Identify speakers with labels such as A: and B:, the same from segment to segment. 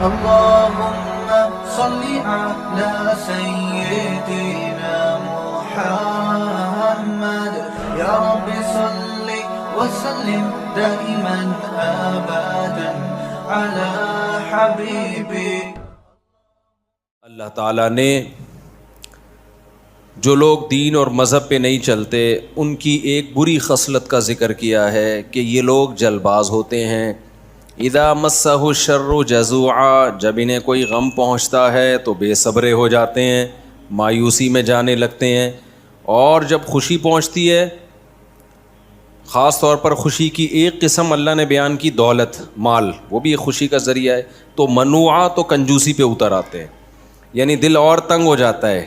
A: اللهم صل على سيدنا محمد يا رب صل وسلم دائما ابدا على حبيبي.
B: اللہ تعالیٰ نے جو لوگ دین اور مذہب پہ نہیں چلتے ان کی ایک بری خصلت کا ذکر کیا ہے کہ یہ لوگ جلد باز ہوتے ہیں. اذا مسہ الشر جزوعا، جب انہیں کوئی غم پہنچتا ہے تو بے صبرے ہو جاتے ہیں، مایوسی میں جانے لگتے ہیں. اور جب خوشی پہنچتی ہے، خاص طور پر خوشی کی ایک قسم اللہ نے بیان کی دولت، مال، وہ بھی ایک خوشی کا ذریعہ ہے، تو منوعہ تو کنجوسی پہ اتر آتے ہیں. یعنی دل اور تنگ ہو جاتا ہے،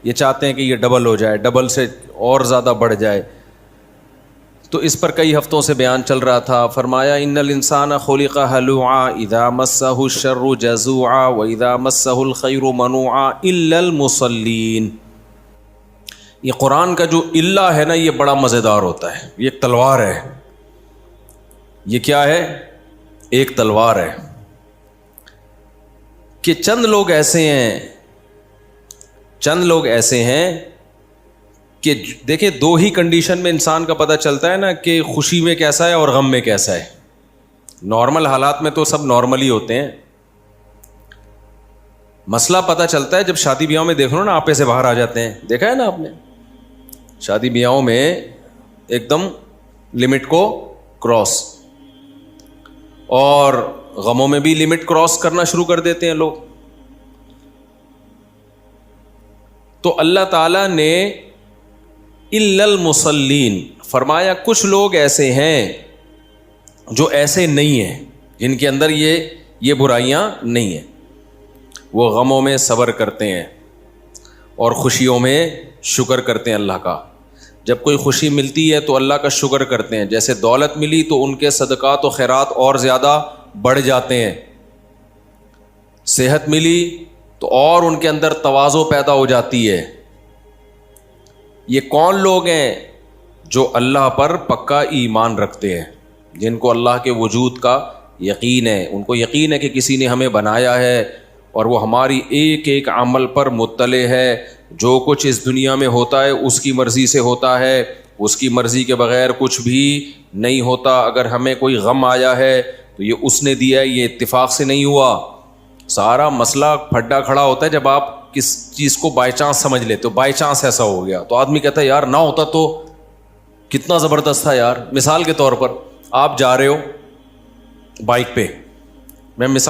B: یہ چاہتے ہیں کہ یہ ڈبل ہو جائے، ڈبل سے اور زیادہ بڑھ جائے. تو اس پر کئی ہفتوں سے بیان چل رہا تھا. فرمایا ان الانسان خلق ہلوعا اذا مسہ الشر جزوعا واذا مسہ الخیر منوعا الا المصلین. یہ قرآن کا جو الا ہے نا، یہ بڑا مزیدار ہوتا ہے. یہ ایک تلوار ہے. یہ کیا ہے؟ ایک تلوار ہے کہ چند لوگ ایسے ہیں کہ دیکھیں، دو ہی کنڈیشن میں انسان کا پتہ چلتا ہے نا کہ خوشی میں کیسا ہے اور غم میں کیسا ہے. نارمل حالات میں تو سب نارمل ہی ہوتے ہیں. مسئلہ پتہ چلتا ہے جب شادی بیاہوں میں دیکھ لو نا، آپے سے باہر آ جاتے ہیں. دیکھا ہے نا آپ نے؟ شادی بیاہوں میں ایک دم لمٹ کو کراس، اور غموں میں بھی لمٹ کراس کرنا شروع کر دیتے ہیں لوگ. تو اللہ تعالیٰ نے الا المصلین فرمایا کچھ لوگ ایسے ہیں جو ایسے نہیں ہیں، جن کے اندر یہ برائیاں نہیں ہیں. وہ غموں میں صبر کرتے ہیں اور خوشیوں میں شکر کرتے ہیں اللہ کا. جب کوئی خوشی ملتی ہے تو اللہ کا شکر کرتے ہیں. جیسے دولت ملی تو ان کے صدقات و خیرات اور زیادہ بڑھ جاتے ہیں. صحت ملی تو اور ان کے اندر تواضع پیدا ہو جاتی ہے. یہ کون لوگ ہیں؟ جو اللہ پر پکا ایمان رکھتے ہیں، جن کو اللہ کے وجود کا یقین ہے. ان کو یقین ہے کہ کسی نے ہمیں بنایا ہے اور وہ ہماری ایک ایک عمل پر مطلع ہے. جو کچھ اس دنیا میں ہوتا ہے اس کی مرضی سے ہوتا ہے، اس کی مرضی کے بغیر کچھ بھی نہیں ہوتا. اگر ہمیں کوئی غم آیا ہے تو یہ اس نے دیا ہے، یہ اتفاق سے نہیں ہوا. سارا مسئلہ پھڈا کھڑا ہوتا ہے جب آپ کس چیز کو بائی چانس سمجھ لیتے ہو. بائی چانس ایسا ہو گیا تو آدمی کہتا ہے یار نہ ہوتا تو کتنا زبردست تھا یار. مثال کے طور پر آپ جا رہے ہو بائک پہ، میں